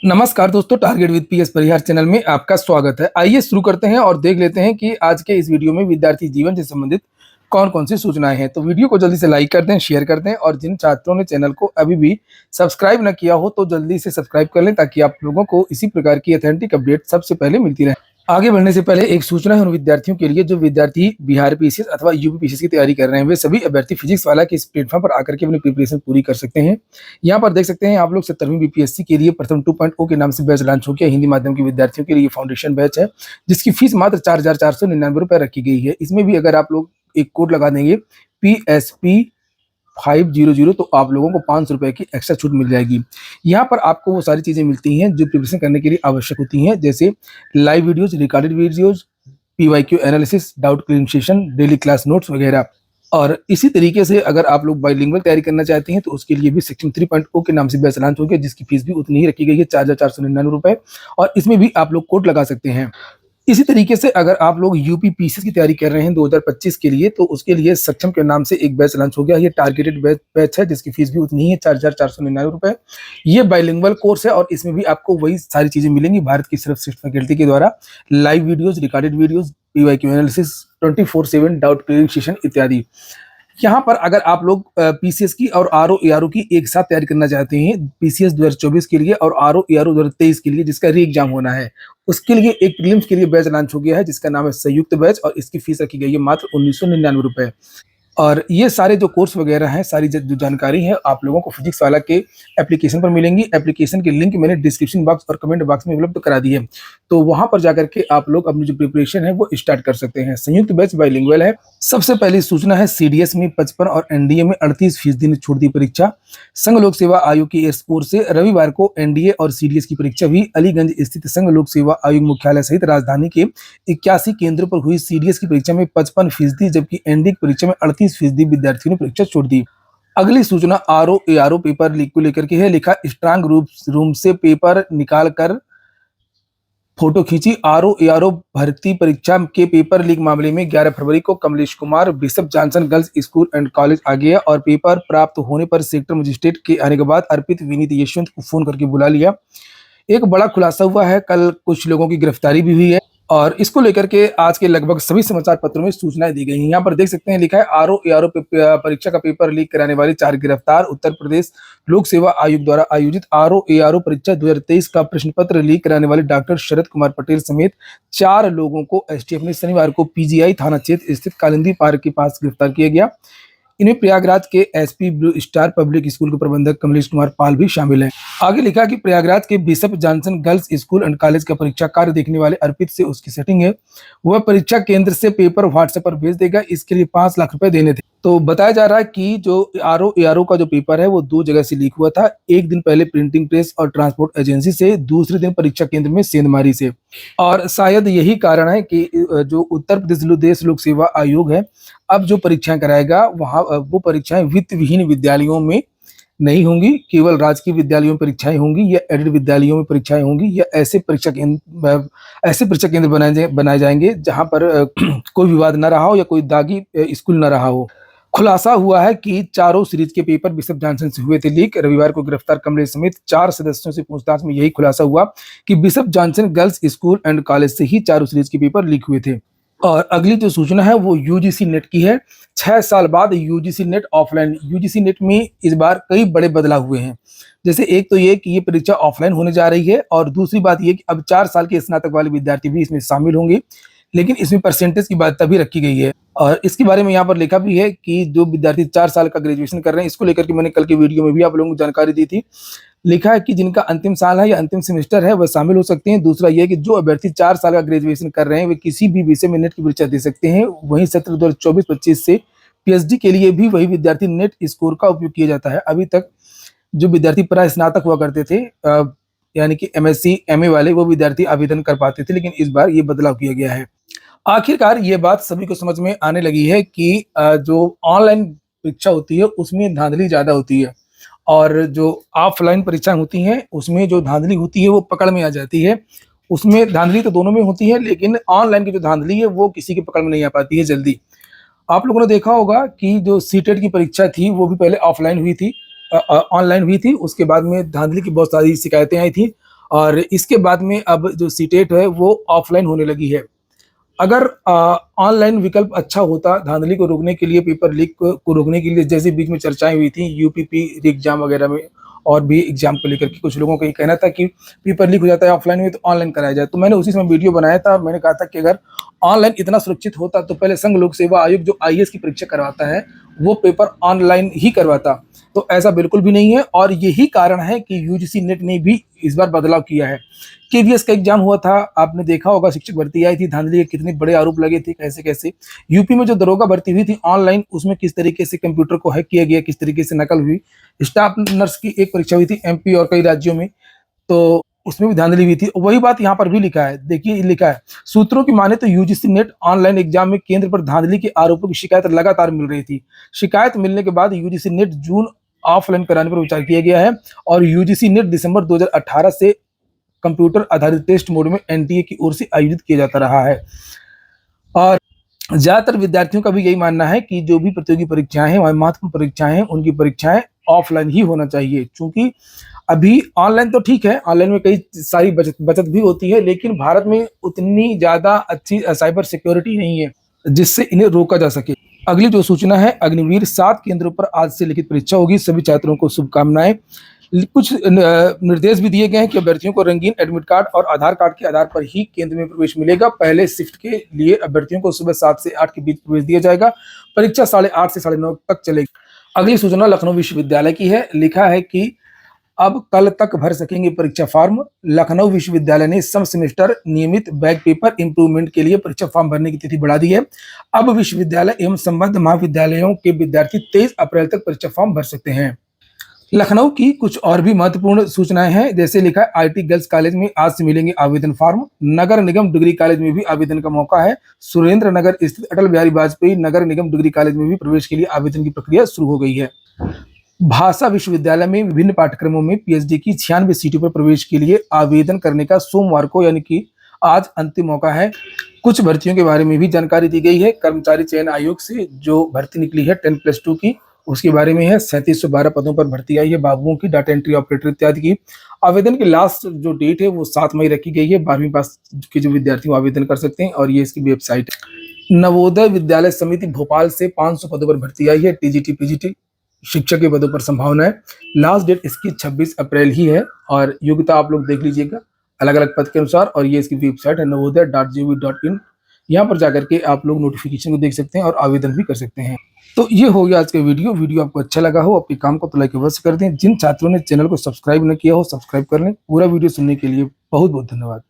नमस्कार दोस्तों, target with PS Parihar channel में आपका स्वागत है। आइए शुरू करते हैं और देख लेते हैं कि आज के इस वीडियो में विद्यार्थी जीवन से संबंधित कौन-कौन सी सूचनाएं हैं। तो वीडियो को जल्दी से लाइक कर दें, शेयर कर दें और जिन छात्रों ने चैनल को अभी भी सब्सक्राइब न किया हो तो जल्दी से सब्सक्राइब कर लें ताकि आप लोगों को इसी प्रकार की ऑथेंटिक अपडेट सबसे पहले मिलती रहे। आगे बढ़ने से पहले एक सूचना है उन विद्यार्थियों के लिए जो विद्यार्थी बिहार पीसीएस अथवा यूपी पीसीएस की तैयारी कर रहे हैं। वे सभी अभ्यर्थी फिजिक्स वाला के इस प्लेटफॉर्म पर आकर के अपनी प्रिपरेशन पूरी कर सकते हैं। यहाँ पर देख सकते हैं आप लोग 17वीं बीपीएससी के लिए प्रथम 2.0 के नाम से बैच लॉन्च हो गया। हिंदी माध्यम के विद्यार्थियों के लिए फाउंडेशन बैच है जिसकी फीस मात्र 4,499 रुपए रखी गई है। इसमें भी अगर आप लोग एक कोड लगा देंगे PSP 500 तो आप लोगों को 500 रुपए की एक्स्ट्रा छूट मिल जाएगी। यहाँ पर आपको वो सारी चीजें मिलती हैं जो प्रिपरेशन करने के लिए आवश्यक होती हैं, जैसे live videos, recorded videos, PYQ analysis, doubt clearing session, daily class notes वगैरह। और इसी तरीके से अगर आप लोग बाइलिंगुअल तैयारी करना चाहते हैं तो उसके लिए भी सेक्शन 3.0 के नाम से बैच लॉन्च हो गया जिसकी फीस भी उतनी ही रखी गई है, 4,499 रुपए। और इसमें भी आप लोग कोड लगा सकते हैं। इसी तरीके से अगर आप लोग यूपी पीसीएस की तैयारी कर रहे हैं 2025 के लिए तो उसके लिए सक्षम के नाम से एक बैच लॉन्च हो गया। ये टारगेटेड बैच है जिसकी फीस भी उतनी ही है, 4,499 रुपए। ये बाइलिंगुअल कोर्स है और इसमें भी आपको वही सारी चीजें मिलेंगी भारत की सर्वश्रेष्ठ फैकल्टी के द्वारा। Live videos, recorded videos, PYQ analysis, 24/7 doubt clearing session इत्यादि। यहाँ पर अगर आप लोग पीसीएस की और आरओ एआरओ की एक साथ तैयारी करना चाहते हैं, पीसीएस 2024 के लिए और आरओ एआरओ 2023 के लिए जिसका री एग्जाम होना है, उसके लिए एक प्रीलिम्स के लिए बैच लॉन्च हो गया है जिसका नाम है संयुक्त बैच और इसकी फीस रखी गई है मात्र 1999 रुपए। और ये सारे जो कोर्स वगैरह हैं, सारी जो जानकारी है आप लोगों को फिजिक्स वाला के एप्लीकेशन पर मिलेंगी। एप्लीकेशन की लिंक मैंने डिस्क्रिप्शन बॉक्स और कमेंट बॉक्स में उपलब्ध करा दी है, तो वहां पर जाकर के आप लोग अपनी जो प्रिपरेशन है वो स्टार्ट कर सकते हैं। संयुक्त बैच बाइलिंगुअल है। सबसे पहली सूचना है, सीडीएस में 55 और एनडीए में 38% ने छूट दी परीक्षा। संघ लोक सेवा आयोग की इस ओर से रविवार को एनडीए और सीडीएस की परीक्षा हुई। अलीगंज स्थित संघ लोक सेवा आयोग मुख्यालय सहित राजधानी के 81 केंद्रों पर हुई सीडीएस की परीक्षा में 55% जबकि एनडीए की परीक्षा में 38% विद्यार्थियों ने परीक्षा छोड़ दी। अगली सूचना आरओ एआरओ पेपर लीक को लेकर के है। लिखा, स्ट्रांग रूम से पेपर निकाल कर फोटो खींची। आरओ एआरओ भर्ती परीक्षा के पेपर लीक मामले में 11 फरवरी को Kamlesh Kumar Bishop Johnson girls school and college आ गया और पेपर प्राप्त होने पर सेक्टर मजिस्ट्रेट के आने के बाद अर्पित विनीत यशवंत को फोन करके बुला लिया। एक बड़ा खुलासा हुआ है, कल कुछ लोगों की गिरफ्तारी भी हुई है और इसको लेकर के आज के लगभग सभी समाचार पत्रों में सूचनाएं दी गई हैं। यहाँ पर देख सकते हैं, लिखा है आरओ एआरओ परीक्षा का पेपर लीक कराने वाले 4 गिरफ्तार। उत्तर प्रदेश लोक सेवा आयोग द्वारा आयोजित आरओ एआरओ परीक्षा 2023 का प्रश्न पत्र लीक कराने वाले डॉक्टर शरद कुमार पटेल समेत 4 लोगों को एसटीएफ ने शनिवार को पीजीआई थाना क्षेत्र स्थित कालिंदी पार्क के पास गिरफ्तार किया गया। इनमें प्रयागराज के SP blue star public school के प्रबंधक कमलेश कुमार पाल भी शामिल हैं। आगे लिखा कि प्रयागराज के bishop Johnson girls school and college का परीक्षा कार्य देखने वाले अर्पित से उसकी सेटिंग है। वह परीक्षा केंद्र से पेपर व्हाट्सएप पर भेज देगा। इसके लिए 5 लाख रुपए देने थे। तो बताया जा रहा है कि जो आरओ एआरओ का जो पेपर है वो 2 जगह से लीक हुआ था। एक दिन पहले प्रिंटिंग प्रेस और ट्रांसपोर्ट एजेंसी से, दूसरे दिन परीक्षा केंद्र में सेंधमारी से। और शायद यही कारण है कि जो उत्तर प्रदेश लोक सेवा आयोग है अब जो परीक्षाएं कराएगा वहां वो परीक्षाएं वित्त विहीन विद्यालयों में नहीं होंगी, केवल राजकीय विद्यालयों में परीक्षाएं होंगी या एडेड विद्यालयों में परीक्षाएं होंगी या ऐसे परीक्षा केंद्र बनाए जाएंगे जहां पर कोई विवाद न रहा हो या कोई दागी स्कूल न रहा हो। खुलासा हुआ है कि चारों सीरीज के पेपर बिशप जॉनसन से हुए थे लीक। रविवार को गिरफ्तार कमलेश समेत 4 सदस्यों से पूछताछ में यही खुलासा हुआ कि bishop Johnson girls school and college से ही चारों सीरीज के पेपर लीक हुए थे। और अगली जो सूचना है वो यूजीसी नेट की है। 6 साल बाद UGC net offline. UGC net में इस बार कई बड़े बदलाव हुए हैं। जैसे एक तो ये कि ये परीक्षा ऑफलाइन होने जा रही है और दूसरी बात ये कि अब 4 साल के स्नातक वाले विद्यार्थी भी इसमें शामिल होंगे, लेकिन इसमें परसेंटेज की बाध्यता भी रखी गई है। और इसके बारे में यहाँ पर लिखा भी है कि जो विद्यार्थी 4 साल का ग्रेजुएशन कर रहे हैं, इसको लेकर के मैंने कल के वीडियो में भी आप लोगों को जानकारी दी थी। लिखा है कि जिनका अंतिम साल है या अंतिम सेमेस्टर है वह शामिल हो सकते हैं। दूसरा यह कि जो अभ्यर्थी 4 साल का ग्रेजुएशन कर रहे हैं वे किसी भी विषय में नेट की परीक्षा दे सकते हैं। वहीं सत्र 2024-25 से पीएचडी के लिए भी वही विद्यार्थी नेट स्कोर का उपयोग किया जाता है। अभी तक जो विद्यार्थी स्नातक हुआ करते थे यानी कि एमएससी एमए वाले, वो विद्यार्थी आवेदन कर पाते थे, लेकिन इस बार ये बदलाव किया गया है। आखिरकार ये बात सभी को समझ में आने लगी है कि जो ऑनलाइन परीक्षा होती है उसमें धांधली ज्यादा होती है और जो ऑफलाइन परीक्षाएं होती हैं उसमें जो धांधली होती है वो पकड़ में आ जाती है। उसमें धांधली तो दोनों में होती है, लेकिन ऑनलाइन की जो धांधली है वो किसी की पकड़ में नहीं आ पाती है जल्दी। आप लोगों ने देखा होगा कि जो सीटेट की परीक्षा थी वो भी पहले ऑफलाइन हुई थी, ऑनलाइन हुई थी। उसके बाद में धांधली की बहुत सारी शिकायतें आई थी और इसके बाद में अब जो सीटेट है वो ऑफलाइन होने लगी है। अगर ऑनलाइन विकल्प अच्छा होता धांधली को रोकने के लिए, पेपर लीक को रोकने के लिए, जैसे बीच में चर्चाएं हुई थी यूपीपी एग्जाम वगैरह में और भी एग्जाम को लेकर के कुछ लोगों का ये कहना था कि पेपर लीक हो जाता है ऑफलाइन में तो ऑनलाइन कराया जाए। तो मैंने उसी समय वीडियो बनाया था, मैंने कहा था कि अगर ऑनलाइन इतना सुरक्षित होता तो पहले संघ लोक सेवा आयोग जो आईएएस की परीक्षा करवाता है वो पेपर ऑनलाइन ही करवाता। तो ऐसा बिल्कुल भी नहीं है और यही कारण है कि यूजीसी नेट ने भी इस बार बदलाव किया है। केवीएस का एग्जाम हुआ था, आपने देखा होगा, शिक्षक भर्ती आई थी, धांधली के कितने बड़े आरोप लगे थे, कैसे कैसे। यूपी में जो दरोगा भर्ती हुई थी ऑनलाइन, उसमें किस तरीके से कंप्यूटर को हैक किया गया, किस तरीके से नकल हुई। स्टाफ नर्स की एक परीक्षा हुई थी एमपी और कई राज्यों में, तो उसमें भी धांधली हुई थी। वही बात यहाँ पर भी लिखा है, देखिए लिखा है, सूत्रों की माने तो यूजीसी नेट ऑनलाइन एग्जाम में केंद्र पर धांधली के आरोपों की शिकायत लगातार मिल रही थी। शिकायत मिलने के बाद यूजीसी नेट जून ऑफलाइन कराने पर विचार किया गया है और यूजीसी नेट दिसंबर 2018 से कंप्यूटर आधारित टेस्ट मोड में एनटीए की ओर से आयोजित किया जाता रहा है। और ज्यादातर विद्यार्थियों का भी यही मानना है कि जो भी प्रतियोगी परीक्षाएं हैं, महत्वपूर्ण परीक्षाएं हैं, उनकी परीक्षाएं ऑफलाइन ही होना चाहिए। क्योंकि अभी ऑनलाइन तो ठीक है, ऑनलाइन में कई सारी बचत भी होती है, लेकिन भारत में उतनी ज्यादा अच्छी साइबर सिक्योरिटी नहीं है जिससे इन्हें रोका जा सके। अगली जो सूचना है, अग्निवीर 7 केंद्रों पर आज से लिखित परीक्षा होगी, सभी छात्रों को शुभकामनाएं। कुछ निर्देश भी दिए गए हैं कि अभ्यर्थियों को रंगीन एडमिट कार्ड और आधार कार्ड के आधार पर ही केंद्र में प्रवेश मिलेगा। पहले शिफ्ट के लिए अभ्यर्थियों को सुबह 7 से 8 के बीच प्रवेश दिया जाएगा। परीक्षा 8:30 से 9:30 तक चलेगी। अगली सूचना लखनऊ विश्वविद्यालय की है, लिखा है कि अब कल तक भर सकेंगे परीक्षा फॉर्म। लखनऊ विश्वविद्यालय ने सम सेमेस्टर नियमित बैक पेपर इंप्रूवमेंट के लिए परीक्षा फॉर्म भरने की तिथि बढ़ा दी है। अब विश्वविद्यालय एवं संबद्ध महाविद्यालयों के विद्यार्थी 23 अप्रैल तक परीक्षा फॉर्म भर सकते हैं। लखनऊ की कुछ और भी महत्वपूर्ण सूचनाएं हैं, जैसे लिखा है आईटी गर्ल्स कॉलेज में आज से मिलेंगे आवेदन फॉर्म। नगर निगम डिग्री कॉलेज में भी आवेदन का मौका है। सुरेंद्र नगर स्थित अटल बिहारी वाजपेयी नगर निगम डिग्री कॉलेज में भी प्रवेश के लिए आवेदन की प्रक्रिया शुरू हो गई है। भाषा विश्वविद्यालय में विभिन्न पाठ्यक्रमों में पीएचडी की 96 सीटों पर प्रवेश के लिए आवेदन करने का सोमवार को यानी कि आज अंतिम मौका है। कुछ भर्तियों के बारे में भी जानकारी दी गई है। कर्मचारी चयन आयोग से जो भर्ती निकली है 10+2 की, उसके बारे में है। 3712 पदों पर भर्ती आई है, बाबुओं की, डाटा एंट्री ऑपरेटर इत्यादि की। आवेदन की लास्ट जो डेट है वो 7 मई रखी गई है। 12वीं पास के जो विद्यार्थी आवेदन कर सकते हैं और ये इसकी वेबसाइट है। नवोदय विद्यालय समिति भोपाल से 500 पदों पर भर्ती आई है। टीजीटी पीजीटी शिक्षक के पदों पर संभावना है। लास्ट डेट इसकी 26 अप्रैल ही है और योग्यता आप लोग देख लीजिएगा अलग अलग पद के अनुसार। और ये इसकी वेबसाइट है navodaya.gov.in। यहाँ पर जाकर के आप लोग नोटिफिकेशन को देख सकते हैं और आवेदन भी कर सकते हैं। तो ये हो गया आज का वीडियो आपको अच्छा लगा हो, अपने काम को तो लाइक अवश्य कर दें। जिन छात्रों ने चैनल को सब्सक्राइब न किया हो, सब्सक्राइब कर लें। पूरा वीडियो सुनने के लिए बहुत बहुत धन्यवाद।